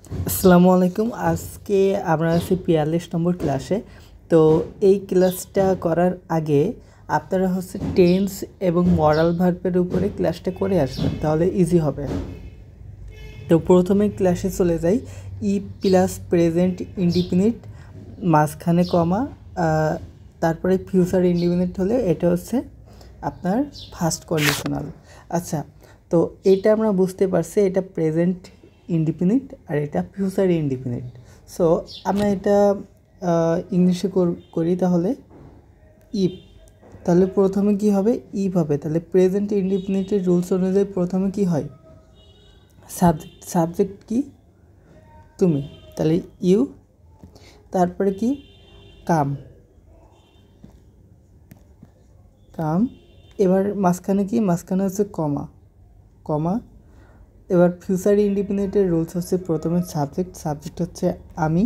আসসালামু আলাইকুম। আজকে আমরা আছি ৪২ নম্বর ক্লাসে। তো এই ক্লাসটা করার আগে আপনারা টেন্স এবং মরাল ভার্বের উপরে ক্লাসটা করে আসবেন, তাহলে ইজি হবে। তো প্রথমে ক্লাসে চলে যাই। ই প্লাস প্রেজেন্ট ইনডিফিনিট মাঝখানে কমা, তারপরে ফিউচার ইনডিফিনিট হলে এটা আপনার ফার্স্ট কন্ডিশনাল। আচ্ছা, তো এটা আমরা বুঝতে পারছি, এটা প্রেজেন্ট ইনডিফিনিট আর এটা ফিউচার ইনডিফিনিট। সো আমরা এটা ইংলিশে করি, তাহলে ইফ। তাহলে প্রথমে কি হবে? ইফ হবে। তাহলে প্রেজেন্ট ইনডিফিনিটের রুলস অনুযায়ী প্রথমে কি হয়? সাবজেক্ট কি? তুমি। তাহলে ইউ, তারপরে কি? কাম। এবার মাঝখানে কি? মাঝখানে কমা। এবার ফিউচার ইনডিফিনিটের রুলস প্রথমে সাবজেক্ট হচ্ছে আমি,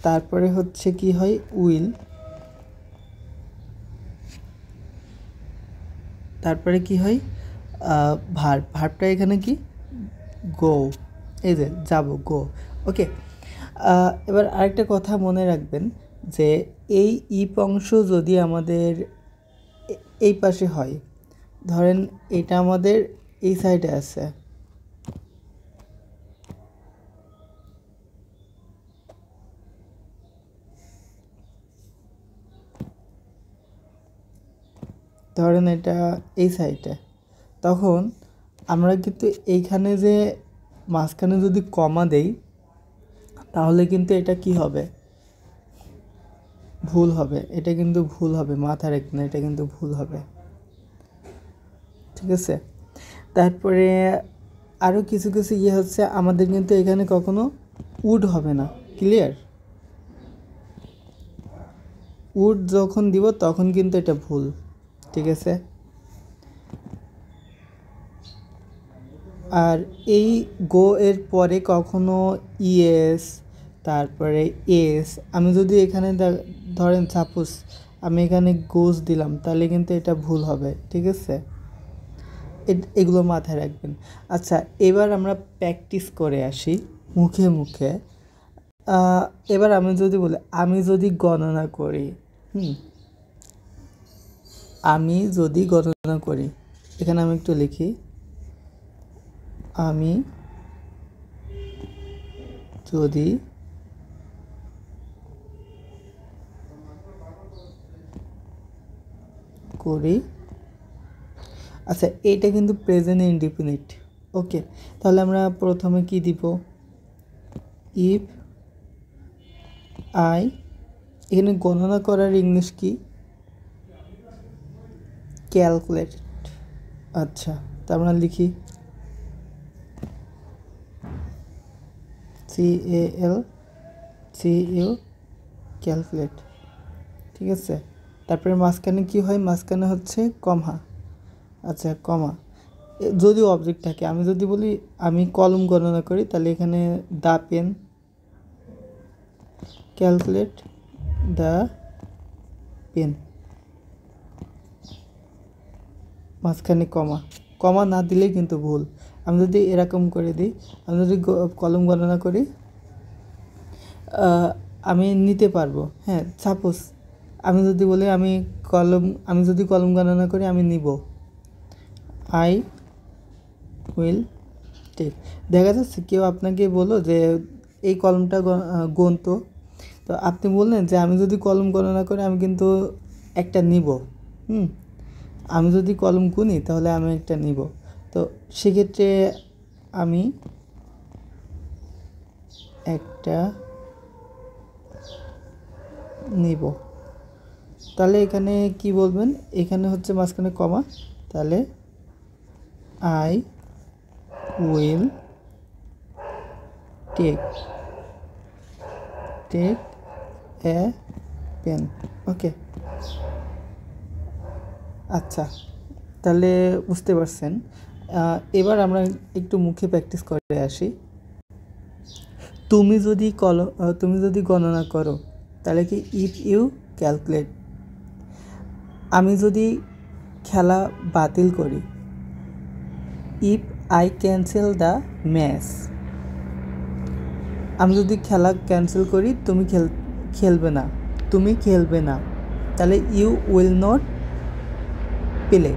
তারপরে কি হয়? উইল, তারপরে কি হয়? ভার্বটা এখানে কি? গো। এই যে যাব, গো। ওকে। এবার আরেকটা কথা মনে রাখবেন যে এই ইপ অংশ যদি আমাদের এই পাশে হয়, ধরেন এটা আমাদের এই সাইডে আছে, ধরেন এটা এই সাইডে, তখন আমরা কিন্তু এইখানে যে মাঝখানে যদি কমা দেই, তাহলে কিন্তু এটা কি হবে? ভুল হবে। এটা কিন্তু ভুল হবে, মাথা রাখবেন, এটা কিন্তু ভুল হবে। ঠিক আছে? তারপরে আরও কিছু কিছু আমাদের কিন্তু এখানে কখনো উড হবে না। ক্লিয়ার? উড যখন দিব তখন কিন্তু এটা ভুল। ঠিক আছে? আর এই গো এর পরে কখনো ইএস, তারপরে এস, আমি যদি এখানে ধরেন সাপোজ আমি এখানে গোস দিলাম, তাহলে কিন্তু এটা ভুল হবে। ঠিক আছে? এগুলো মাথায় রাখবেন। আচ্ছা, এবার আমরা প্র্যাকটিস করে আসি মুখে মুখে। এবার আমি যদি বলি, আমি যদি গণনা করি, আমি যদি গণনা করি, এখানে আমি একটু লিখি, আমি যদি করি। আচ্ছা, এটা কিন্তু প্রেজেন্ট ইনডিফিনিট। ওকে, তাহলে আমরা প্রথমে কি দিব? ইফ আই, এখানে গণনা করার ইংলিশ কি? ক্যালকুলেট। আচ্ছা, তা আমরা লিখি CALCU, ক্যালকুলেট। ঠিক আছে? তারপরে মাঝখানে কি হয়? মাঝখানে কমা। আচ্ছা, কমা যদি অবজেক্ট থাকে। আমি যদি বলি আমি কলম গণনা করি, তাহলে এখানে the pen, calculate the pen, মাঝখানে কমা না দিলেই কিন্তু ভুল। আমি যদি এরকম করে দিই, আমি যদি কলম গণনা করি, আমি নিতে পারবো। হ্যাঁ, সাপোজ আমি যদি বলি আমি যদি কলম গণনা করি, আমি নিব। I will take. দেখা যাচ্ছে কেউ আপনাকে বললো যে এই কলমটা গণতো, তো আপনি বললেন যে আমি যদি কলম গণনা করি, আমি কিন্তু একটা নিব। আমি যদি কলম গুনি, তাহলে আমি একটা নিব। তো সেক্ষেত্রে আমি একটা নিব। তাহলে এখানে কি বলবেন? এখানে মাঝখানে কমা, তাহলে I will take a pen. Okay. আচ্ছা, তাহলে বুঝতে পারছেন। এবার আমরা একটু মুখে প্র্যাকটিস করে আসি। তুমি যদি গণনা করো, তাহলে কি? If you calculate. আমি যদি খেলা বাতিল করি, if I cancel the match. আমি যদি খেলা ক্যান্সেল করি, খেলবে না, তুমি খেলবে না, তাহলে you will not play,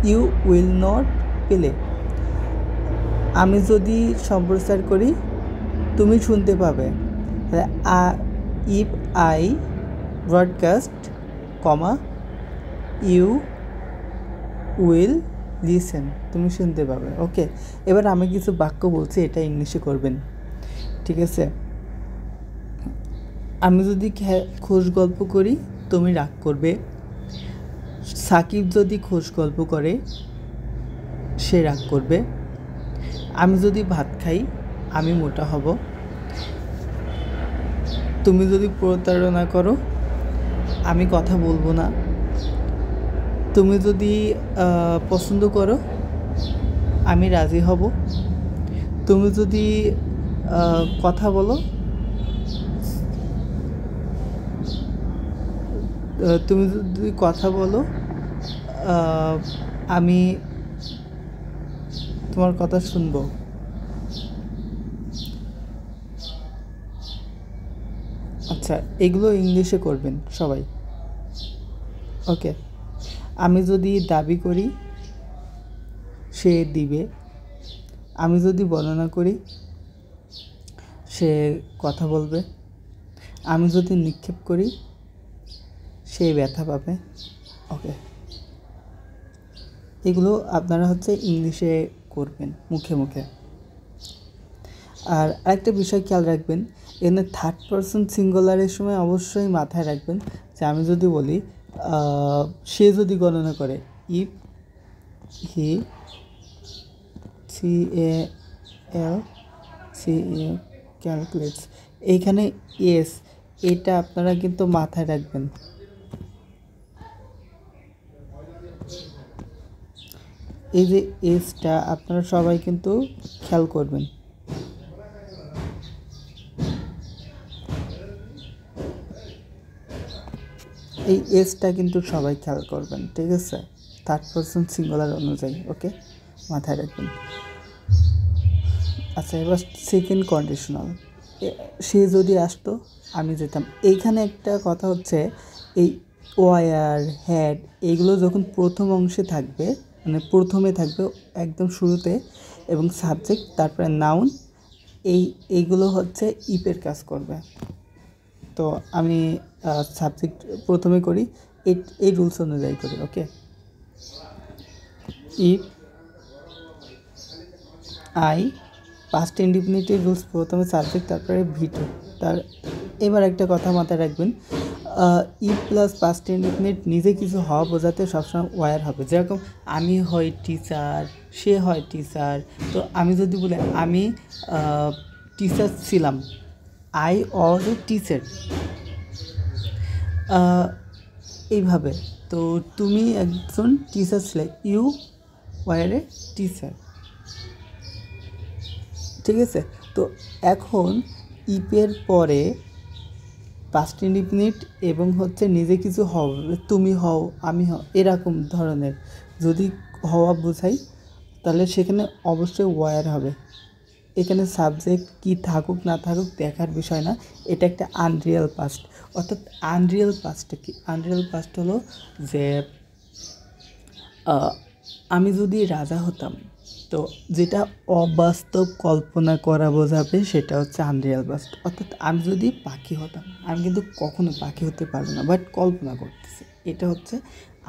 you will not play. আমি যদি সম্প্রচার করি, তুমি শুনতে পাবে, if I broadcast comma you will listen, তুমি শুনতে পাবে। ওকে, এবার আমি কিছু বাক্য বলছি, এটা ইংলিশে করবেন, ঠিক আছে? আমি যদি খোশ গল্প করি, তুমি রাগ করবে। সাকিব যদি খোশ গল্প করে, সে রাগ করবে। আমি যদি ভাত খাই, আমি মোটা হব। তুমি যদি প্রতারণা করো, আমি কথা বলবো না। তুমি যদি পছন্দ করো, আমি রাজি হব। তুমি যদি কথা বলো, আমি তোমার কথা শুনবো। আচ্ছা, এগুলো ইংলিশে করবেন সবাই। ওকে, আমি যদি দাবি করি, সে দিবে। আমি যদি বর্ণনা করি, সে কথা বলবে। আমি যদি নিক্ষেপ করি, সে ব্যথা পাবে। ওকে, এগুলো আপনারা ইংলিশে করবেন মুখে মুখে। আর আরেকটা বিষয় খেয়াল রাখবেন, এখানে থার্ড পারসন সিঙ্গুলারের সময় অবশ্যই মাথায় রাখবেন যে আমি যদি বলি, সে যদি গণনা করে, ইফ হি, ক্যালকুলেটস, এইখানে এস, এটা আপনারা কিন্তু মাথায় রাখবেন। এই যে এসটা আপনারা সবাই কিন্তু খেয়াল করবেন। এই এসটা কিন্তু সবাই খেয়াল করবেন, ঠিক আছে? থার্ড পারসন সিঙ্গুলার অনুযায়ী। ওকে, মাথায় রাখবেন। আচ্ছা, এবার সেকেন্ড কন্ডিশনাল, সে যদি আসতো, আমি যেতাম। এইখানে একটা কথা হচ্ছে, এই ওয়ার, হ্যাড, এইগুলো যখন প্রথম অংশে থাকবে, মানে প্রথমে থাকবে একদম শুরুতে, এবং সাবজেক্ট, তারপরে নাউন, এইগুলো ইপের কাজ করবে। তো আমি সাবজেক্ট প্রথমে করি, এই রুলস অনুযায়ী করি। ওকে, ইফ আই, পাস্ট ইনডিফিনিটিভ রুলস, প্রথমে সাবজেক্ট, তারপরে ভিটো। এবার একটা কথা মাথায় রাখবেন, ইফ প্লাস পাস্ট ইনডিফিনিট নিজে কিছু হওয়া বোঝাতে সবসময় ওয়ার হবে। যেরকম আমি হই টিচার, সে হয় টিচার। তো আমি যদি বলি আমি টিচার ছিলাম, আই ওয়াজ এ টিচার, এইভাবে। তো তুমি একজন টিচার ছিলে, ইউ ওয়ার এ টিচার, ঠিক আছে? তো এখন ইপের পরে পাস্ট ইনডিফিনিট এবং নিজে কিছু হও, তুমি হও, আমি হও, এরকম ধরনের যদি হওয়া বোঝাই, তাহলে সেখানে অবশ্যই ওয়ার হবে। এখানে সাবজেক্ট কি থাকুক না থাকুক দেখার বিষয় না, এটা একটা আনরিয়াল পাস্ট। অর্থাৎ আনরিয়াল পাস্টটা কি? আনরিয়াল পাস্ট হলো যে আমি যদি রাজা হতাম, তো যেটা অবাস্তব কল্পনা করা বোঝাবে সেটা আনরিয়াল পাস্ট। অর্থাৎ আমি যদি পাখি হতাম, আমি কিন্তু কখনো পাখি হতে পারবো না, বাট কল্পনা করতেছি, এটা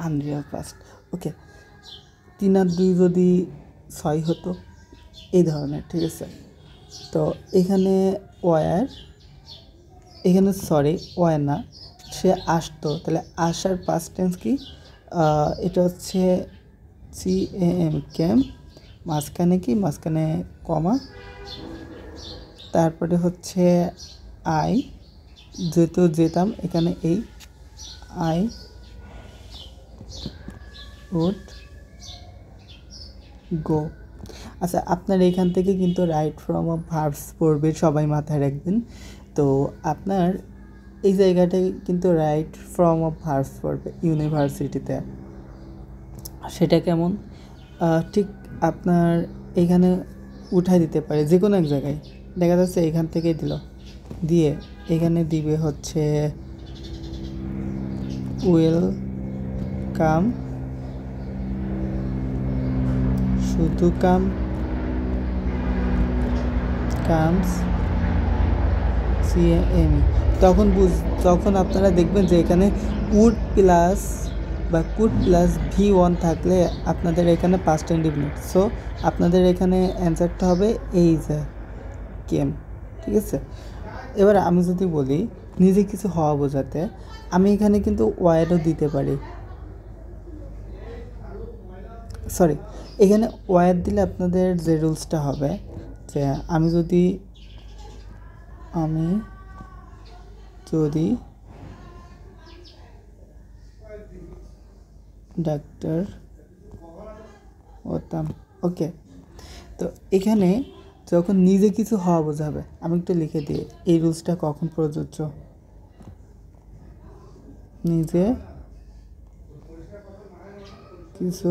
আনরিয়াল পাস্ট। ওকে, 3 আর 2 যদি 6 হতো, এই ধরনের, ঠিক আছে? তো এখানে ওয়ার, এখানে ওয়ার না, সে আসতো, তাহলে আসার পাস্ট টেন্স কি? এটা CAM, ক্যাম, মাঝখানে কি? মাঝখানে কমা, তারপরে আই, যেহেতু যেতাম, এখানে এই আই উড গো। আচ্ছা, আপনার এখান থেকে কিন্তু রাইট ফর্ম অফ ভার্বস পড়বে, সবাই মাথায় রাখবেন। তো আপনার এই জায়গাটায় কিন্তু রাইট ফর্ম অফ ভার্বস পড়বে ইউনিভার্সিটিতে। সেটা কেমন? ঠিক আপনার এখানে উঠাই দিতে পারি যে কোনো এক জায়গায়, দেখা যাচ্ছে এখান থেকেই দিল, দিয়ে এখানে দিবে হচ্ছে ওয়েলকাম, শুধু কামস সিএম। তখন আপনারা দেখবেন যে এখানে উড প্লাস বা কুড প্লাস V1 থাকলে আপনাদের এখানে পাস্ট ইনডিফিনিট, সো আপনাদের এখানে অ্যান্সারটা হবে এই যে কেম। ঠিক আছে, এবার আমি যদি বলি নিজে কিছু হওয়া বোঝাতে, আমি এখানে কিন্তু ওয়ারও দিতে পারি, সরি এখানে ওয়ার দিলে আপনাদের যে রুলসটা হবে যে আমি যদি ডাক্তার হতাম, ওকে। তো এখানে যখন নিজে কিছু হওয়া বোঝাবে, আমি একটু লিখে দিই এই রুলসটা কখন প্রযোজ্য। নিজে কিছু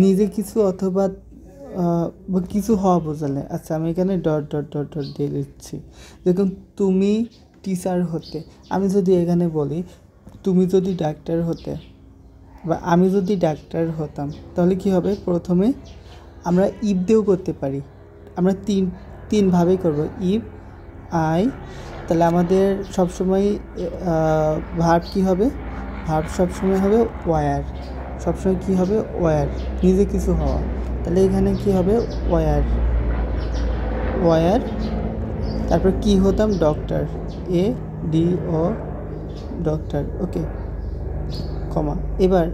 নিজে কিছু অথবা কিছু হওয়া বোঝালে, আচ্ছা আমি এখানে ডট ডট ডট ডট দিয়ে দিচ্ছি। দেখুন তুমি টিচার হতে, আমি যদি এখানে বলি তুমি যদি ডাক্তার হতে বা আমি যদি ডাক্তার হতাম, তাহলে কি হবে? প্রথমে আমরা ইফ দিয়েও করতে পারি, আমরা তিনভাবেই করব। ইফ আই, তাহলে আমাদের সবসময় ভার্ব কী হবে? ভার্ব সবসময় হবে ওয়ার, সবসময় কী হবে? ওয়ার, নিজে কিছু হওয়া। তাহলে এখানে কি হবে? ওয়ার, তারপর কি হতাম? ডক্টর, ADO ডক্টর, ওকে, কমা। এবার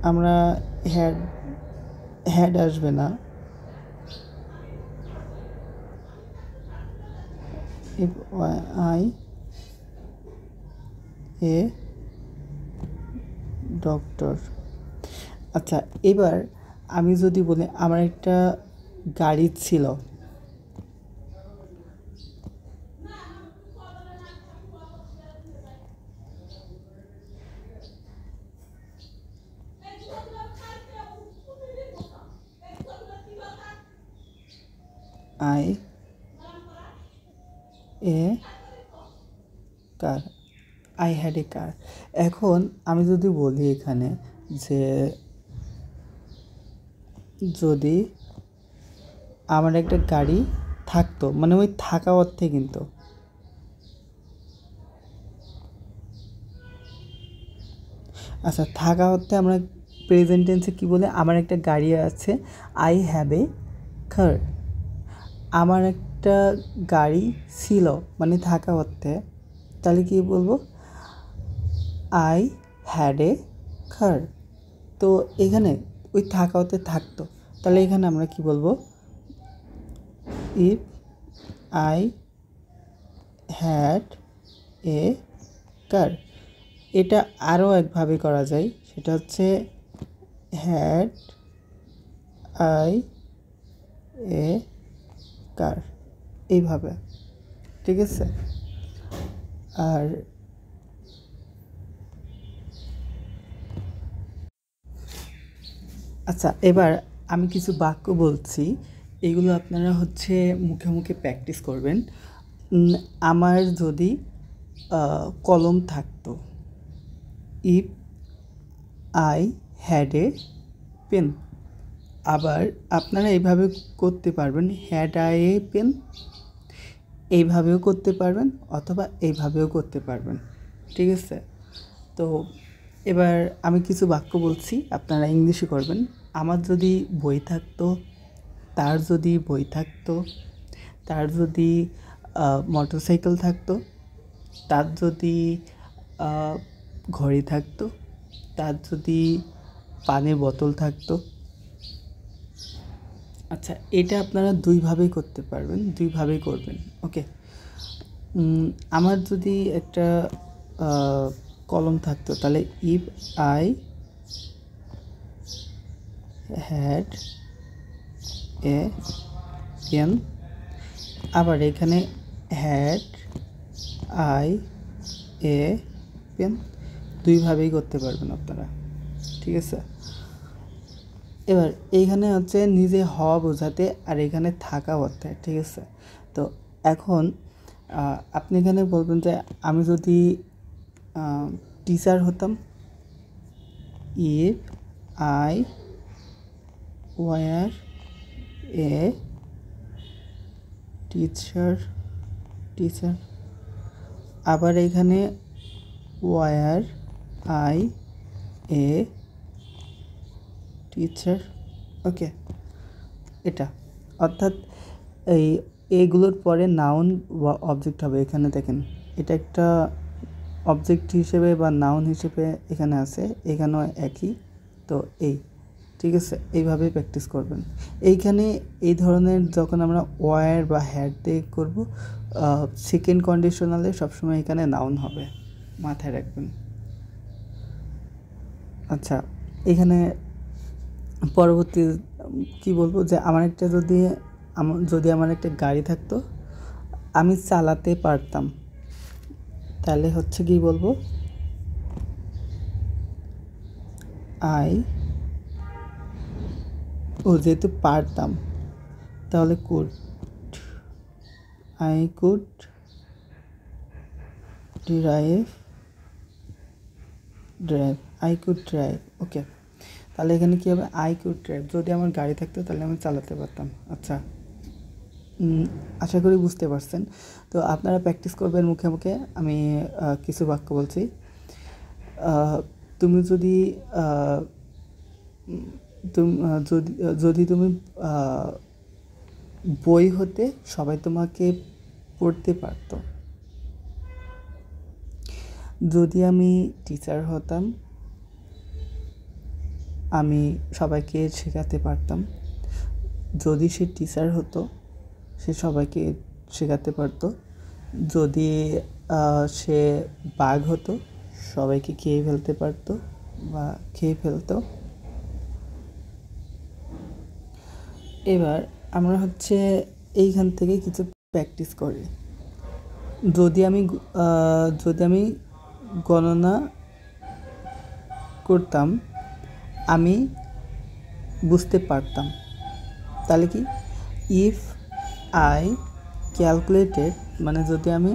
আমরা হ্যাড আসবে না, if I a ডক্টর। আচ্ছা, এবার আমি যদি বলি আমার একটা গাড়ি ছিল, I a car, I had a car. এখন আমি যদি বলি এখানে যে যদি আমার একটা গাড়ি থাকতো, মানে ওই থাকা অর্থে কিন্তু, আচ্ছা থাকা অর্থে আমরা প্রেজেন্ট টেন্সে কী বলে? আমার একটা গাড়ি আছে, আই হ্যাভ এ কার। আমার একটা গাড়ি ছিল, মানে থাকা অর্থে, তাহলে কী বলবো? আই হ্যাড এ কার। তো এখানে ওই থাকা অর্থে থাকতো, তাহলে এখানে আমরা কি বলবো? ইফ আই হ্যাড এ কার। এটা আরও একভাবে করা যায়, সেটা হচ্ছে হ্যাড আই এ কার, এইভাবে। ঠিক আছে, আর আচ্ছা এবার আমি কিছু বাক্য বলছি, এগুলো আপনারা হচ্ছে মুখে মুখে প্র্যাকটিস করবেন। আমার যদি কলম থাকতো, if I had a pen. আবার আপনারা এইভাবে করতে পারবেন, হ্যাড আই এ পেন, এইভাবেও করতে পারবেন অথবা এইভাবেও করতে পারবেন। ঠিক আছে, তো এবার আমি কিছু বাক্য বলছি, আপনারা ইংলিশে করবেন। আমার যদি বই থাকতো, তার যদি বই থাকতো, তার যদি মোটরসাইকেল থাকতো, তার যদি ঘড়ি থাকতো, তার যদি পানির বোতল থাকতো। আচ্ছা, এটা আপনারা দুইভাবেই করতে পারবেন, দুইভাবেই করবেন। ওকে, আমার যদি একটা কলম থাকতো, তাহলে if I had a pen. আবার এখানে হ্যাড আই এ পেন, দুইভাবেই করতে পারবেন আপনারা, ঠিক আছে। এবার এইখানে হচ্ছে নিজে হওয়া বোঝাতে আর এখানে থাকা অর্থে, ঠিক আছে। তো এখন আপনি এখানে বলবেন যে আমি যদি টিচার হতাম, if I were a teacher. আবার এখানে ওয়ার আই এ টিচার, ওকে। এটা অর্থাৎ এগুলোর পরে নাউন বা অবজেক্ট হবে। এখানে দেখেন এটা একটা অবজেক্ট হিসেবে বা নাউন হিসেবে এখানে আছে, এখানেও একই। তো ঠিক আছে, এইভাবেই প্র্যাকটিস করবেন। এইখানে এই ধরনের যখন আমরা ওয়ার বা হ্যাড দিয়ে করবো, সেকেন্ড কন্ডিশনালে সবসময় এখানে নাউন হবে, মাথায় রাখবেন। আচ্ছা, এখানে পরবর্তী কি বলবো, যে যদি আমার একটা গাড়ি থাকতো, আমি চালাতে পারতাম, তাহলে হচ্ছে কি বলবো, যেহেতু পারতাম তাহলে কুড, আই কুড ড্রাইভ, ওকে। তাহলে এখানে কী হবে, আই কুড ড্রাইভ, যদি আমার গাড়ি থাকতো তাহলে আমি চালাতে পারতাম। আচ্ছা, আশা করি বুঝতে পারছেন। তো আপনারা প্র্যাকটিস করবেন মুখে মুখে। আমি কিছু বাক্য বলছি। তুমি যদি যদি তুমি বই হতে সবাই তোমাকে পড়তে পারতো। যদি আমি টিচার হতাম, আমি সবাইকে শেখাতে পারতাম। যদি সে টিচার হতো, সে সবাইকে শেখাতে পারতো। যদি সে বাঘ হতো, সবাইকে খেয়ে ফেলতে পারতো বা খেয়ে ফেলতো। এবার আমরা হচ্ছে এইখান থেকে কিছু প্র্যাকটিস করি। যদি আমি গণনা করতাম, আমি বুঝতে পারতাম, তাহলে কি, ইফ আই ক্যালকুলেটেড, মানে যদি আমি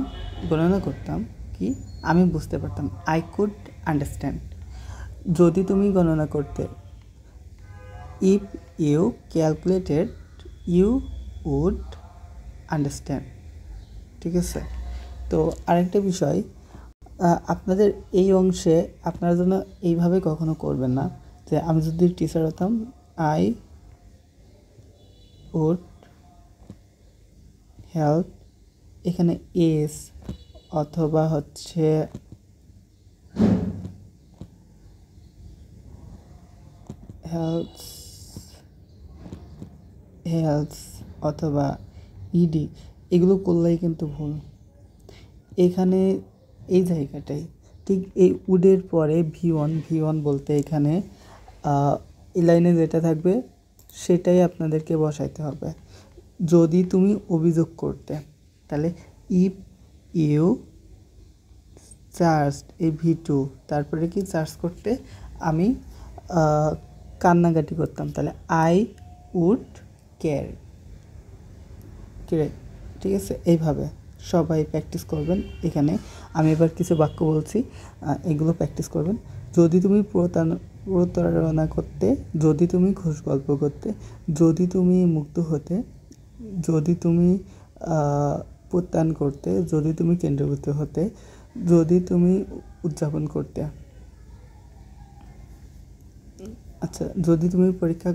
গণনা করতাম, কি আমি বুঝতে পারতাম, আই কুড আন্ডারস্ট্যান্ড। যদি তুমি গণনা করতে, if you calculated, you would understand, ঠিক আছে। তো আরেকটা বিষয়, আপনাদের এই অংশে আপনারা যেন এইভাবে কখনো করবেন না যে আমি যদি টিচার হতাম, আই উড হেল্প, এখানে এস অথবা হচ্ছে হেল্পস অথবা ইডি, এগুলো করলেই কিন্তু ভুল। এখানে এই জায়গাটাই ঠিক, এই উডের পরে ভি ওয়ান বলতে এখানে এই লাইনে যেটা থাকবে সেটাই আপনাদেরকে বসাইতে হবে। যদি তুমি অভিযোগ করতে, তাহলে ইফ ইউ চার্জ, এই ভি2, তারপরে কি চার্জ করতে, আমি কান্নাকাটি করতাম, তাহলে আই উড কেয়ার, ঠিক আছে। এইভাবে সবাই প্র্যাকটিস করবেন। এখানে আমি এবার কিছু বাক্য বলছি, এগুলো প্র্যাকটিস করবেন। যদি তুমি প্রতারণা করতে, যদি তুমি ঘুষ গল্প করতে, যদি তুমি মুক্ত হতে, যদি তুমি প্রত্যায়ন করতে, যদি তুমি কেন্দ্রীভূত হতে, যদি তুমি উদযাপন করতে। আচ্ছা, যদি তুমি পরীক্ষা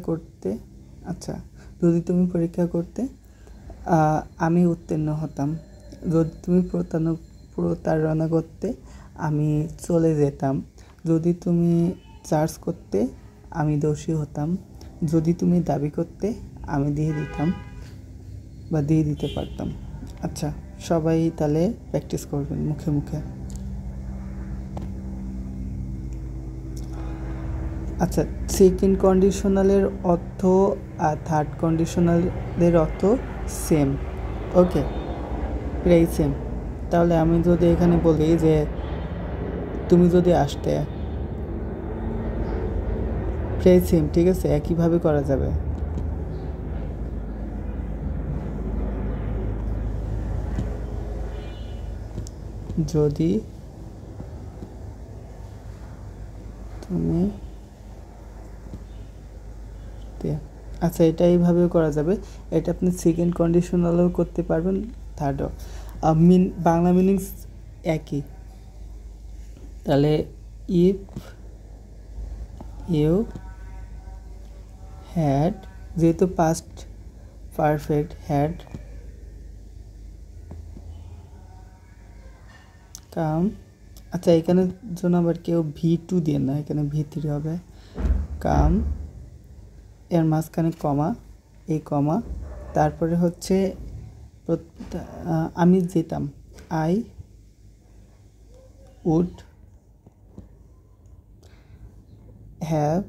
করতে, আমি উত্তীর্ণ হতাম। যদি তুমি প্রতারণা করতে, আমি চলে যেতাম। যদি তুমি চার্জ করতে, আমি দোষী হতাম। যদি তুমি দাবি করতে, আমি দিয়ে দিতাম বা দিয়ে দিতে পারতাম। আচ্ছা, সবাই তাহলে প্র্যাকটিস করবেন মুখে মুখে। আচ্ছা, সেকেন্ড কন্ডিশনালের অর্থ আর থার্ড কন্ডিশনালের অর্থ সেম। ওকে, প্রায় সেম। তাহলে আমি যদি এখানে বলি যে তুমি যদি আসতে, প্রায় সেম, ঠিক আছে, একইভাবে করা যাবে। যদি তুমি, আচ্ছা, এটা এইভাবেও করা যাবে। এটা আপনি সেকেন্ড কন্ডিশনালও করতে পারবেন, থার্ডও। বাংলা মিনিংস একই। তাহলে ইফ ইউ হ্যাড, যেহেতু পাস্ট পারফেক্ট, হ্যাড কাম। আচ্ছা, এখানে জন্য আবার কেউ V2 দিয়ে না, এখানে V3 হবে। কাম, এর মাঝখানে কমা, এই কমা, তারপরে হচ্ছে আমি যেতাম, আই উড হ্যাভ,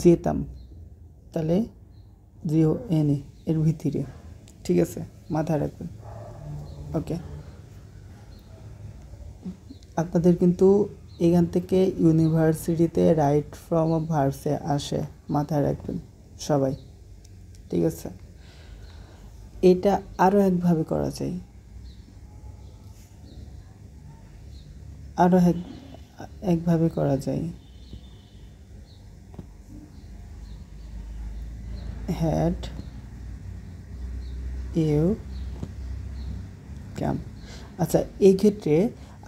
যেতাম, তাহলে জিও এনে এর ভিতরে, ঠিক আছে, মাথায় রাখবেন। ওকে, আপনাদের কিন্তু এখান থেকে ইউনিভার্সিটিতে রাইট ফ্রম অফ ভার্বসে আসে, মাথায় রাখবেন সবাই, ঠিক আছে। এটা আরও একভাবে করা যায়, আরও একভাবে করা যায়। Had you came. আচ্ছা, এই ক্ষেত্রে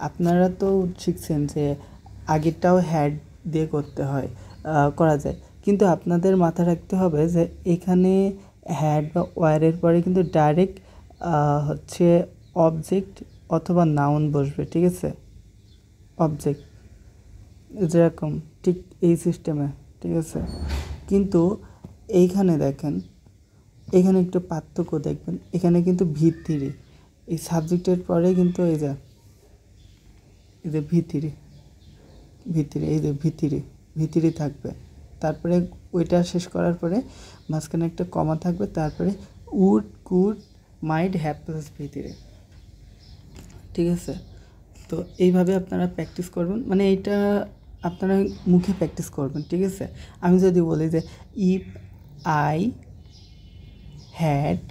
আপনারা তো শিখছেন যে আগেরটাও হ্যাড দিয়ে করতে হয়, করা যায়, কিন্তু আপনাদের মাথায় রাখতে হবে যে এখানে হ্যাড বা ওয়ারের পরে কিন্তু ডাইরেক্ট হচ্ছে অবজেক্ট অথবা নাউন বসবে, ঠিক আছে, অবজেক্ট যেরকম, ঠিক এই সিস্টেমে, ঠিক আছে। কিন্তু এইখানে দেখেন, এখানে একটু পার্থক্য দেখবেন, এখানে কিন্তু ভিত্তিরি, এই সাবজেক্টের পরে কিন্তু এই যে ভিত্তিরি, এই যে ভিত্তিরি থাকবে, তারপরে ওইটা শেষ করার পরে মাঝখানে একটা কমা থাকবে, তারপরে would could might have plus ভিত্তিরি, ঠিক আছে। তো এইভাবে আপনারা প্র্যাকটিস করবেন, মানে এইটা আপনারা মুখে প্র্যাকটিস করবেন, ঠিক আছে। আমি যদি বলি যে ইফ আই হ্যাড,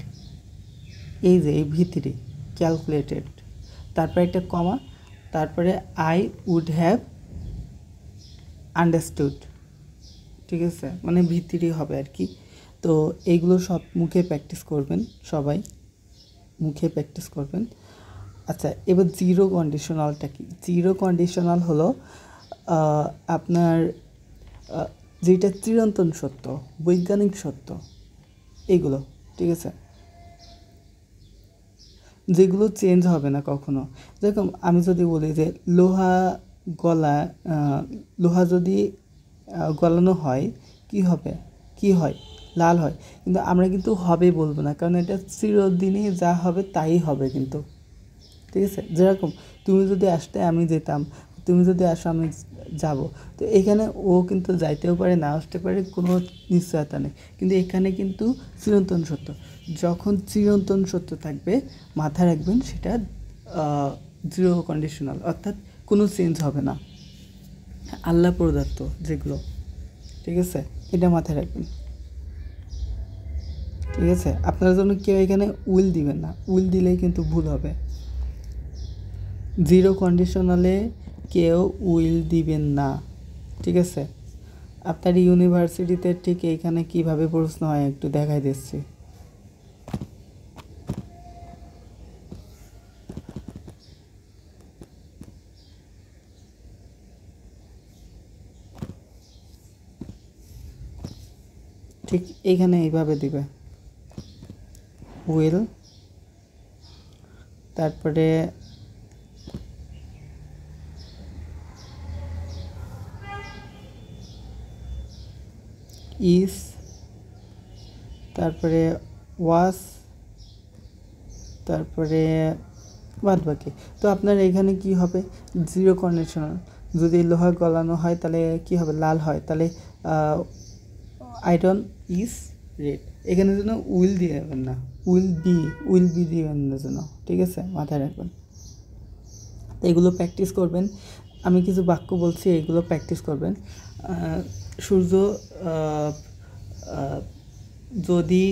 এই যে এই ভিতরে ক্যালকুলেটেড, তারপরে একটা কমা, তারপরে আই উড হ্যাভ আন্ডারস্টুড, ঠিক আছে, মানে ভিতরে হবে আর কি। তো এইগুলো সব মুখে প্র্যাকটিস করবেন, সবাই মুখে প্র্যাকটিস করবেন। আচ্ছা, এবার জিরো কন্ডিশনালটা কি? জিরো কন্ডিশনাল হলো আপনার যেটা চিরন্তন সত্য, বৈজ্ঞানিক সত্য, এগুলো, ঠিক আছে, যেগুলো চেঞ্জ হবে না কখনো। যেরকম আমি যদি বলি যে লোহা যদি গলানো হয় কী হবে, কী হয়, লাল হয়, কিন্তু আমরা কিন্তু হবে বলবো না, কারণ এটা চিরদিনই যা হবে তাই হবে কিন্তু, ঠিক আছে। যেরকম তুমি যদি আসতে আমি যেতাম, তুমি যদি আসো আমি যাব, তো এখানে ও কিন্তু যাইতেও পারে, না আসতে পারে, কোনো নিশ্চয়তা নেই, কিন্তু এখানে কিন্তু চিরন্তন সত্য। যখন চিরন্তন সত্য থাকবে, মাথায় রাখবেন সেটা জিরো কন্ডিশনাল, অর্থাৎ কোনো চেঞ্জ হবে না, আল্লাহ প্রদত্ত যেগুলো, ঠিক আছে, এটা মাথায় রাখবেন, ঠিক আছে। আপনার জন্য কেউ এখানে উইল দিবেন না, উইল দিলেই কিন্তু ভুল হবে। জিরো কন্ডিশনালে কেউ উইল দিবেন না, ঠিক আছে। আপনার ইউনিভার্সিটিতে ঠিক এইখানে কিভাবে প্রশ্ন হয় একটু দেখাই দিচ্ছি। ঠিক এইখানে এইভাবে দিবে, উইল, তারপরে ইজ, তারপরে ওয়াজ, তারপরে বাদ বাকি। তো আপনার এখানে কি হবে, জিরো কন্ডিশনাল। যদি লোহা গলানো হয় তাহলে কি হবে, লাল হয়, তাহলে আয়রন ইজ রেড। এখানে যেন উইল দিয়ে যাবেন না, উইল বি দিবেন না যেন, ঠিক আছে, মাথায় রাখবেন। তো এগুলো প্র্যাকটিস করবেন। আমি কিছু বাক্য বলছি, এগুলো প্র্যাকটিস করবেন। সূর্য যদি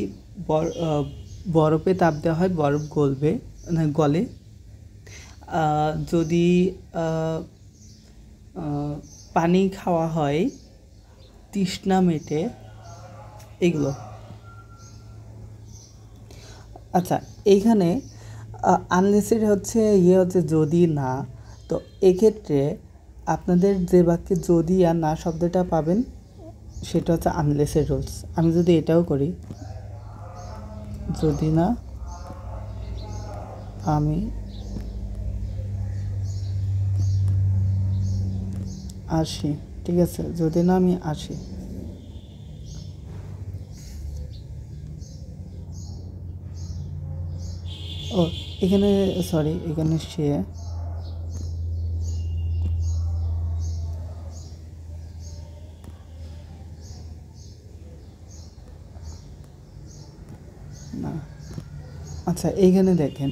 বরফে তাপ দেওয়া হয় বরফ গলবে, না গলে। যদি পানি খাওয়া হয় তৃষ্ণা মেটে, এগুলো। আচ্ছা, এইখানে আনলেসের হচ্ছে হচ্ছে যদি না, তো এক্ষেত্রে আপনাদের যে বাক্যে যদি আর না শব্দটা পাবেন সেটা হচ্ছে আনলেসের রুলস। আমি যদি এটাও করি, যদি না আমি আসি, ঠিক আছে, যদি না আমি আসি, ও এখানে সরি, এখানে সে, না। আচ্ছা, এইখানে দেখেন,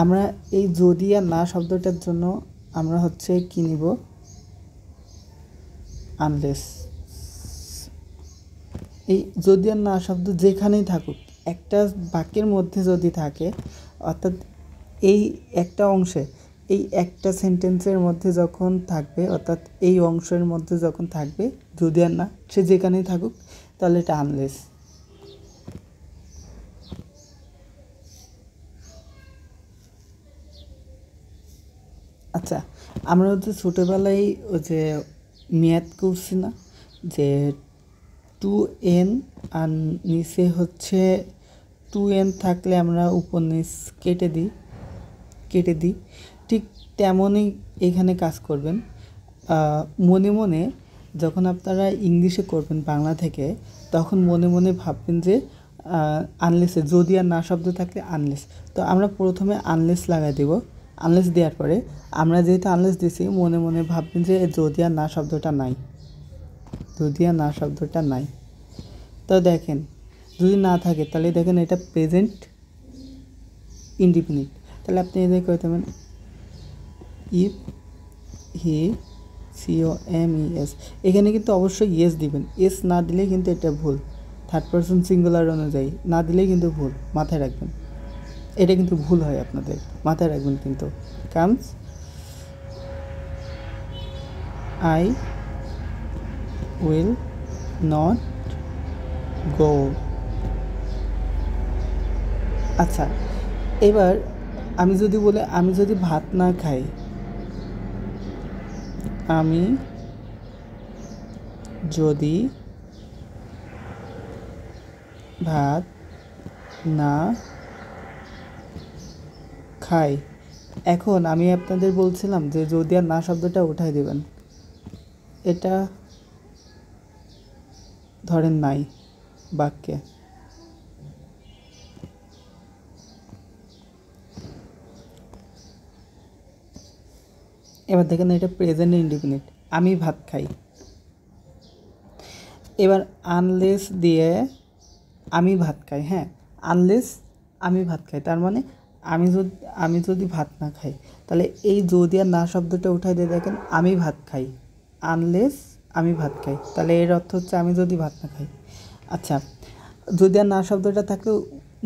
আমরা এই যদি আর না শব্দটার জন্য আমরা হচ্ছে কি নিব, আনলেস। এই যদি আর না শব্দ যেখানেই থাকুক, একটা বাক্যের মধ্যে যদি থাকে, অর্থাৎ এই একটা অংশে, এই একটা সেন্টেন্সের মধ্যে যখন থাকবে, অর্থাৎ এই অংশের মধ্যে যখন থাকবে যদি আর না, সে যেখানেই থাকুক, তাহলে এটা আনলেস। আচ্ছা, আমরা হচ্ছে ছোটোবেলায় ওই যে ম্যাথ করছি না, যে 2n আর নিচে হচ্ছে 2n থাকলে আমরা উপর নিচ কেটে দিই। ঠিক তেমনই এখানে কাজ করবেন। মনে মনে যখন আপনারা ইংলিশে করবেন বাংলা থেকে, তখন মনে মনে ভাববেন যে আনলেসে যদি আর না শব্দ থাকলে আনলেস। তো আমরা প্রথমে আনলেস লাগাই দেব। আনলেস দেওয়ার পরে আমরা যেহেতু আনলেস দিয়েছি, মনে মনে ভাববেন যে যদি আর না শব্দটা নাই, যদি আর না শব্দটা নাই। তো দেখেন, যদি না থাকে তাহলে দেখেন এটা প্রেজেন্ট ইনডিফিনিট। তাহলে আপনি এদের করে দেবেন ইফ হি COMES। এখানে কিন্তু অবশ্যই ইয়েস দিবেন, এস না দিলে কিন্তু এটা ভুল। থার্ড পারসন সিঙ্গুলার অনুযায়ী না দিলেই কিন্তু ভুল, মাথায় রাখবেন। এটা কিন্তু ভুল হয়, আপনাদের মাথায় রাখবেন কিন্তু। Comes I will not go. আচ্ছা, এবার আমি যদি বলি আমি যদি ভাত না খাই, আমি যদি ভাত না খাই। এখন আমি আপনাদের বলছিলাম যে যদি আর না শব্দটা উঠাই দেবেন। এটা ধরেন নাই বাক্যে। এবার দেখেন এটা প্রেজেন্ট ইনডিফিনিট, আমি ভাত খাই। এবার আনলেস দিয়ে আমি ভাত খাই, হ্যাঁ, আনলেস আমি ভাত খাই, তার মানে আমি যদি ভাত না খাই, তাহলে এই যদি আর না শব্দটা উঠাই দিয়ে দেখেন আমি ভাত খাই। আনলেস আমি ভাত খাই, তাহলে এর অর্থ হচ্ছে আমি যদি ভাত না খাই। আচ্ছা, যদি আর না শব্দটা থাকলেও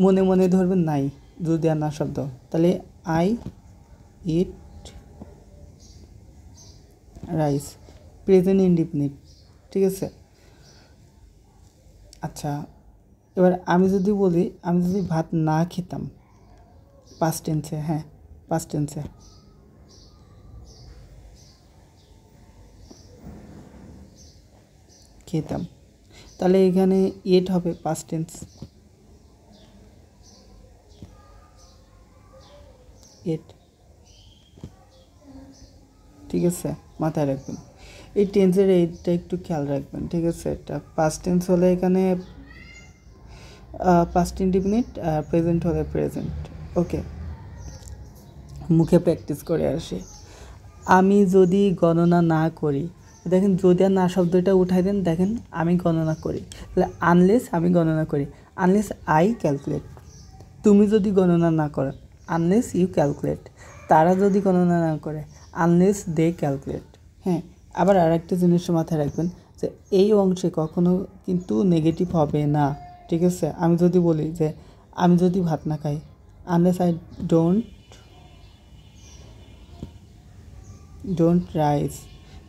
মনে মনে ধরবেন নাই, যদি আর না শব্দ, তাহলে I eat rice, present indefinite, ঠিক আছে। আচ্ছা, এবার আমি যদি বলি আমি যদি ভাত না খেতাম, পাস্ট টেন্সে, হ্যাঁ পাস্ট টেন্সে, খেতাম, তাহলে এখানে এট হবে পাস্ট টেন্স, এট, ঠিক আছে, মাথায় রাখবেন। এই টেন্সের এইটা একটু খেয়াল রাখবেন, ঠিক আছে। এটা পাস্ট টেন্স হলে এখানে পাস্ট ইনডিফিনিট, প্রেজেন্ট হলে প্রেজেন্ট, ওকে। মুখে প্র্যাকটিস করে আসি। আমি যদি গণনা না করি, দেখেন যদি আর না শব্দটা উঠাই দেন, দেখেন আমি গণনা করি, তাহলে আনলেস আমি গণনা করি, আনলেস আই ক্যালকুলেট। তুমি যদি গণনা না করো, আনলেস ইউ ক্যালকুলেট। তারা যদি গণনা না করে, আনলেস দে ক্যালকুলেট। হ্যাঁ, আবার আর একটা জিনিস মাথায় রাখবেন যে এই অংশে কখনো কিন্তু নেগেটিভ হবে না, ঠিক আছে? আমি যদি বলি যে আমি যদি ভাত না খাই, আনলেস আই ডোন্ট রাইস,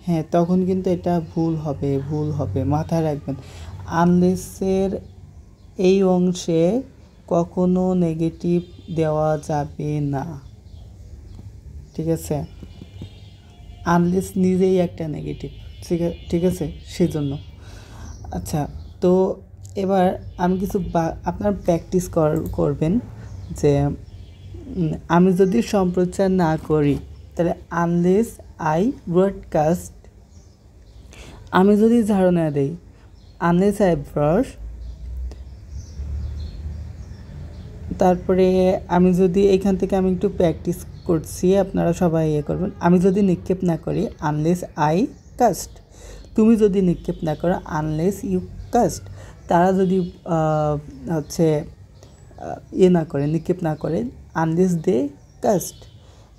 হ্যাঁ, তখন কিন্তু এটা ভুল হবে, মাথায় রাখবেন। আনলেসের এই অংশে কখনো নেগেটিভ দেওয়া যাবে না, ঠিক আছে? আনলেস নিজেই একটা নেগেটিভ, ঠিক আছে? সেজন্য আচ্ছা, তো এবার আমি কিছু আপনার প্র্যাকটিস করবেন যে আমি যদি সম্প্রচার না করি, তাহলে আনলেস আই ব্রডকাস্ট, আমি যদি ঝাড়ু না দিই, আনলেস আই ব্রাশ, তারপরে আমি যদি এখান থেকে আমি একটু প্র্যাকটিস করছি, আপনারা সবাই করবেন। আমি যদি নিক্ষেপ না করি, আনলেস আই কাস্ট, তুমি যদি নিক্ষেপ না করো, আনলেস ইউ কাস্ট, তারা যদি হচ্ছে না করে, নিক্ষেপ না করে, আনলেস দে কাস্ট।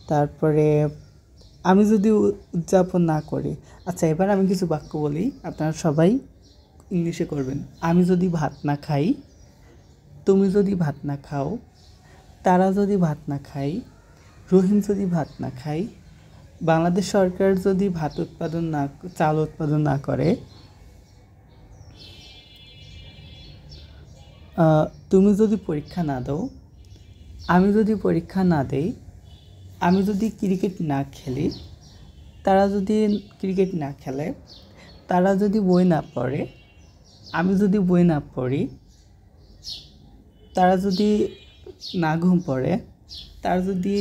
তারপরে আমি যদি উদযাপন না করি, আচ্ছা এবার আমি কিছু বাক্য বলি, আপনারা সবাই ইংলিশে করবেন। আমি যদি ভাত না খাই, তুমি যদি ভাত না খাও, তারা যদি ভাত না খায়, রহিম যদি ভাত না খায়, বাংলাদেশ সরকার যদি চাল উৎপাদন না করে, তুমি যদি পরীক্ষা না দাও, আমি যদি পরীক্ষা না দেই, আমি যদি ক্রিকেট না খেলি, তারা যদি ক্রিকেট না খেলে, তারা যদি বই না পড়ে, আমি যদি বই না পড়ি, তারা যদি না ঘুম পড়ে, তারা যদি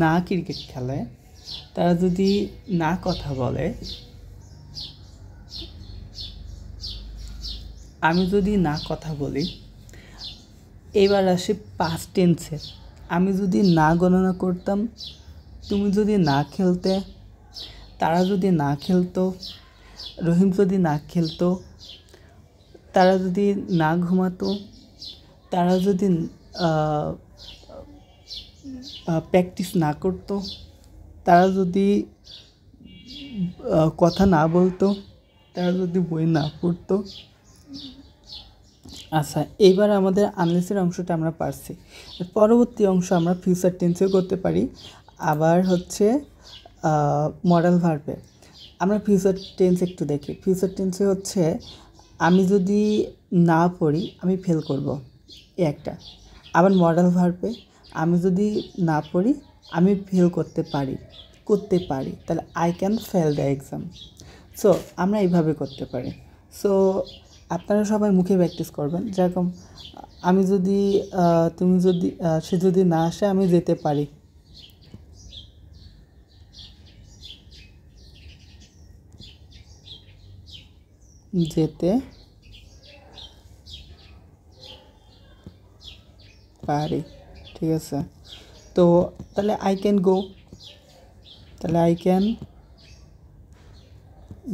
না ক্রিকেট খেলে, তারা যদি না কথা বলে, আমি যদি না কথা বলি। এবার আসি পাস্ট টেন্সে। আমি যদি না গণনা করতাম, তুমি যদি না খেলতে, তারা যদি না খেলতো, রহিম যদি না খেলতো, তারা যদি না ঘুমাতো, তারা যদি প্র্যাকটিস না করতো, তারা যদি কথা না বলতো, তারা যদি বই না পড়তো। আচ্ছা, এইবার আমাদের আনলেসের অংশটা আমরা পারছি। পরবর্তী অংশ আমরা ফিউচার টেন্সেও করতে পারি, আবার হচ্ছে মডাল ভার্বে। আমরা ফিউচার টেন্স একটু দেখি। ফিউচার টেন্সে হচ্ছে আমি যদি না পড়ি, আমি ফেল করব, একটা। আবার মডাল ভার্বে আমি যদি না পড়ি, আমি ফেল করতে পারি, তাহলে I can fail the exam. So আমরা এইভাবে করতে পারি। সো আপনারা সবাই মুখে প্র্যাকটিস করবেন, যেরকম আমি যদি তুমি যদি সে যদি না আসে, আমি যেতে পারি। যেতে পারি, ঠিক আছে? তো তাহলে আই ক্যান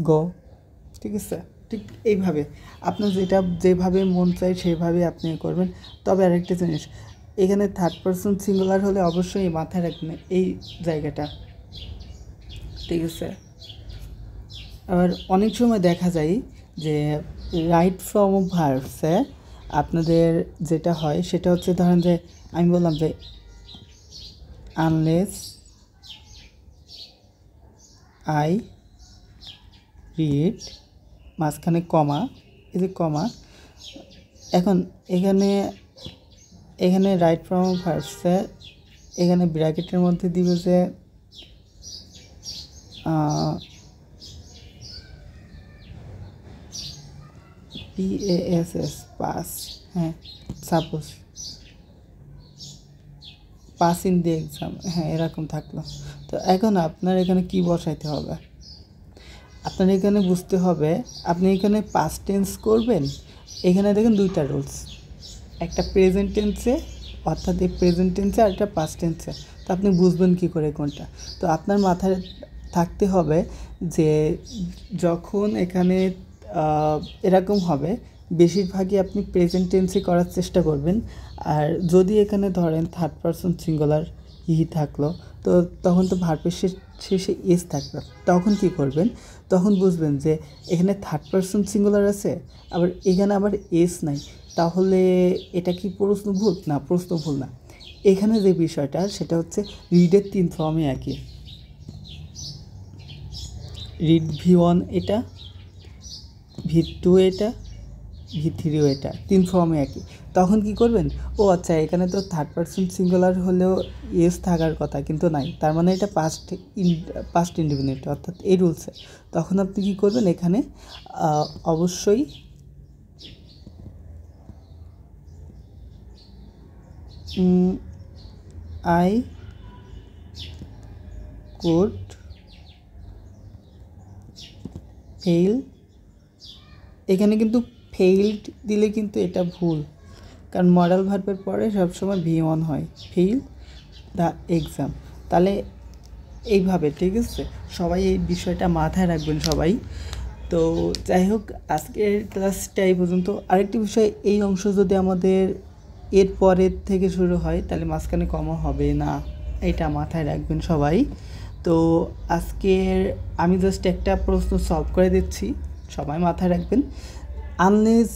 গো, ঠিক আছে? ঠিক এইভাবে আপনার যেভাবে মন চায় সেভাবে আপনি করবেন। তবে আরেকটা জিনিস, এখানে থার্ড পারসন সিঙ্গুলার হলে অবশ্যই মাথায় রাখবেন এই জায়গাটা, ঠিক আছে? আবার অনেক সময় দেখা যায় যে রাইট ফর্ম অফ ভার্বসে আপনাদের যেটা হয় সেটা হচ্ছে, ধরেন যে আমি বললাম যে আনলেস আই রিড, মাঝখানে কমা, এই যে কমা, এখন এখানে রাইট ফর্ম অফ ভার্বসে এখানে ব্র্যাকেটের মধ্যে দিবে যে PASS, পাস, হ্যাঁ, suppose pass in the exam, হ্যাঁ, এরকম থাকলো। তো এখন আপনার এখানে কি বসাইতে হবে, আপনার এখানে বুঝতে হবে আপনি এখানে পাস্ট টেন্স করবেন। এখানে দেখেন দুইটা রুলস, একটা প্রেজেন্ট টেন্সে, অর্থাৎ এই প্রেজেন্ট টেন্সে আর এটা পাস্ট টেন্সে। তো আপনি বুঝবেন কী করে কোনটা? তো আপনার মাথায় থাকতে হবে যে যখন এখানে এরকম হবে বেশিরভাগই আপনি প্রেজেন্ট টেন্সে করার চেষ্টা করবেন। আর যদি এখানে ধরেন থার্ড পারসন সিঙ্গুলার হি থাকলো, তো তখন তো ভার্বের শেষে এস থাকবে। তখন কি করবেন? তখন বুঝবেন যে এখানে থার্ড পারসন সিঙ্গুলার আছে, আবার এখানে আবার এস নাই, তাহলে এটা কি প্রশ্ন ভুল? না, প্রশ্ন ভুল না। এখানে যে বিষয়টা সেটা হচ্ছে রিডের 3 ফর্মে একই। রিড V1 এটা, V2 এটা, V3ও এটা, 3 ফর্মে একই। তখন কি করবেন? ও আচ্ছা, এখানে তো থার্ড পারসন সিঙ্গুলার হলেও এস থাকার কথা, কিন্তু নাই, তার মানে এটা পাস্ট ইনডিফিনিট, অর্থাৎ এই রুলসে। তখন আপনি কি করবেন? এখানে অবশ্যই আই কুড ফেইল, এখানে কিন্তু ফেইলড দিলে কিন্তু এটা ভুল, কারণ মডাল ভার্বের পরে সবসময় V1 হয়, ফেইল দ্য এক্সাম। তাহলে এইভাবে, ঠিক আছে? সবাই এই বিষয়টা মাথায় রাখবেন সবাই। তো যাই হোক, আজকের ক্লাসটা এই পর্যন্ত। আরেকটি বিষয়, এই অংশ যদি আমাদের এর পরের থেকে শুরু হয় তাহলে মাঝখানে কমা হবে না, এটা মাথায় রাখবেন সবাই। তো আজকের আমি জাস্ট একটা প্রশ্ন সলভ করে দিচ্ছি, সবাই মাথায় রাখবেন। আনলেস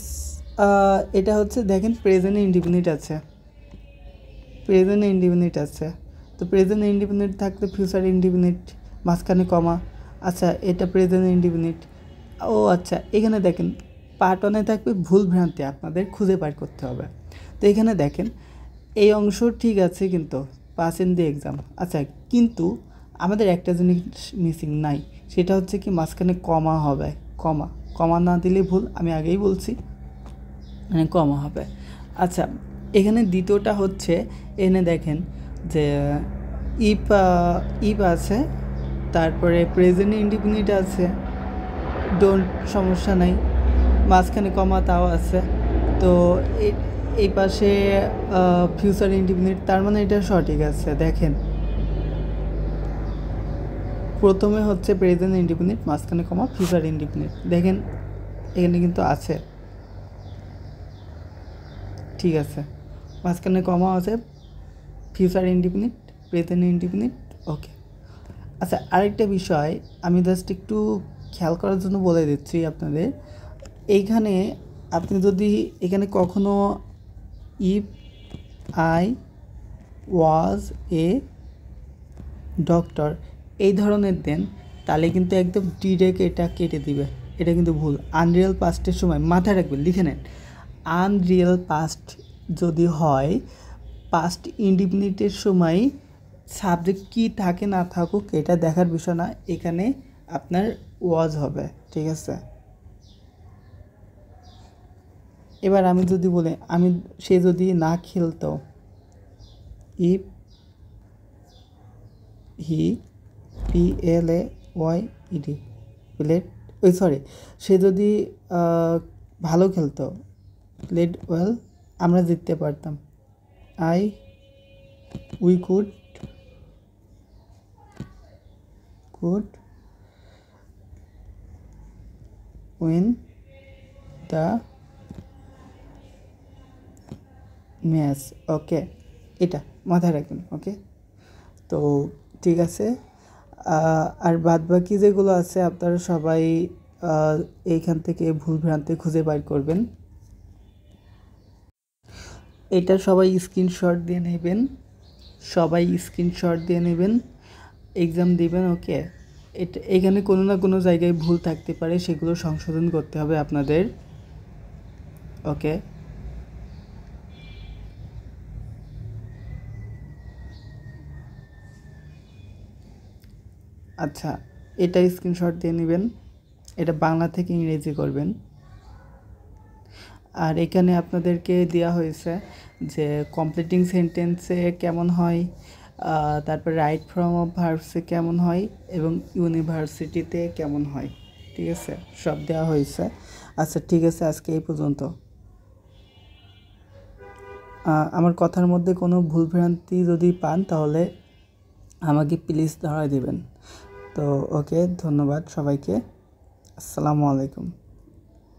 এটা হচ্ছে দেখেন প্রেজেন্ট ইনডিফিনিট আছে, প্রেজেন্ট ইনডিফিনিট আছে, তো প্রেজেন্ট ইনডিফিনিট থাকলে ফিউচার ইনডিফিনিট, মাঝখানে কমা। আচ্ছা, এটা প্রেজেন্ট ইনডিফিনিট। ও আচ্ছা, এখানে দেখেন পার্ট 1-এ থাকবে ভুল ভ্রান্তি, আপনাদের খুঁজে বের করতে হবে। তো এখানে দেখেন এই অংশ ঠিক আছে, কিন্তু পাস ইন দি এক্সাম। আচ্ছা, কিন্তু আমাদের একটা জিনিস মিসিং নাই, সেটা হচ্ছে কি মাঝখানে কমা হবে। কমা না দিলে ভুল, আমি আগেই বলছি, মানে কমা হবে। আচ্ছা, এখানে দ্বিতীয়টা হচ্ছে, এনে দেখেন যে ইপ আছে, তারপরে প্রেজেন্ট ইনডিফিনিট আছে, ডোন্ট, সমস্যা নাই, মাঝখানে কমা তাও আছে। তো এই পাশে ফিউচার ইনডিফিনিট, তার মানে এটা সঠিক আছে। দেখেন প্রথমে হচ্ছে প্রেজেন্ট ইনডিফিনিট, মাঝখানে কমা, ফিউচার ইনডিফিনিট, দেখেন এখানে কিন্তু আছে, ঠিক আছে, মাঝখানে কমা আছে, ফিউচার ইনডিফিনিট, প্রেজেন্ট ইনডিফিনিট, ওকে। আচ্ছা, আরেকটা বিষয় আমি জাস্ট একটু খেয়াল করার জন্য বলে দিচ্ছি আপনাদের। এইখানে আপনি যদি এখানে কখনো if I was a doctor এই ধরনের দেন, তাহলে কিন্তু একদম ডিরেক্ট এটা কেটে দিবে, এটা কিন্তু ভুল। আনরিয়েল পাস্টের সময় মাথায় রাখবেন, লিখে নেন, আনরিয়েল পাস্ট যদি হয়, পাস্ট ইনডিফিনিটের সময় সাবজেক্ট কি থাকে না থাকুক এটা দেখার বিষয় না, এখানে আপনার ওয়াজ হবে, ঠিক আছে? এবার আমি যদি বলি, সে যদি না খেলতো, if he PLAYED played, sorry, সে যদি ভালো খেলতো, প্লেড ওয়েল, আমরা জিততে পারতাম, we could win the match, okay, এটা মাথায় রাখবেন, ওকে? তো ঠিক আছে, আর বাদবাকি যেগুলো আছে আপনারা সবাই এইখান থেকে ভুলভ্রান্তি খুঁজে বের করবেন। এটা সবাই স্ক্রিনশট দিয়ে নেবেন, এক্সাম দিবেন, ওকে? এটা এখানে কোনো না কোনো জায়গায় ভুল থাকতে পারে, সেগুলো সংশোধন করতে হবে আপনাদের, ওকে? আচ্ছা, এটা স্ক্রিনশট দিয়ে নেবেন, এটা বাংলা থেকে ইংরেজি করবেন। আর এখানে আপনাদেরকে দেওয়া হয়েছে যে কমপ্লিটিং সেন্টেন্সে কেমন হয়, তারপর রাইট ফর্ম অফ ভার্বসে কেমন হয়, এবং ইউনিভার্সিটিতে কেমন হয়, ঠিক আছে? সব দেওয়া হয়েছে। আচ্ছা, ঠিক আছে, আজকে এই পর্যন্ত। আমার কথার মধ্যে কোনো ভুলভ্রান্তি যদি পান তাহলে আমাকে প্লিজ ধরায় দিবেন। তো ওকে, ধন্যবাদ সবাইকে। আসসালামু আলাইকুম।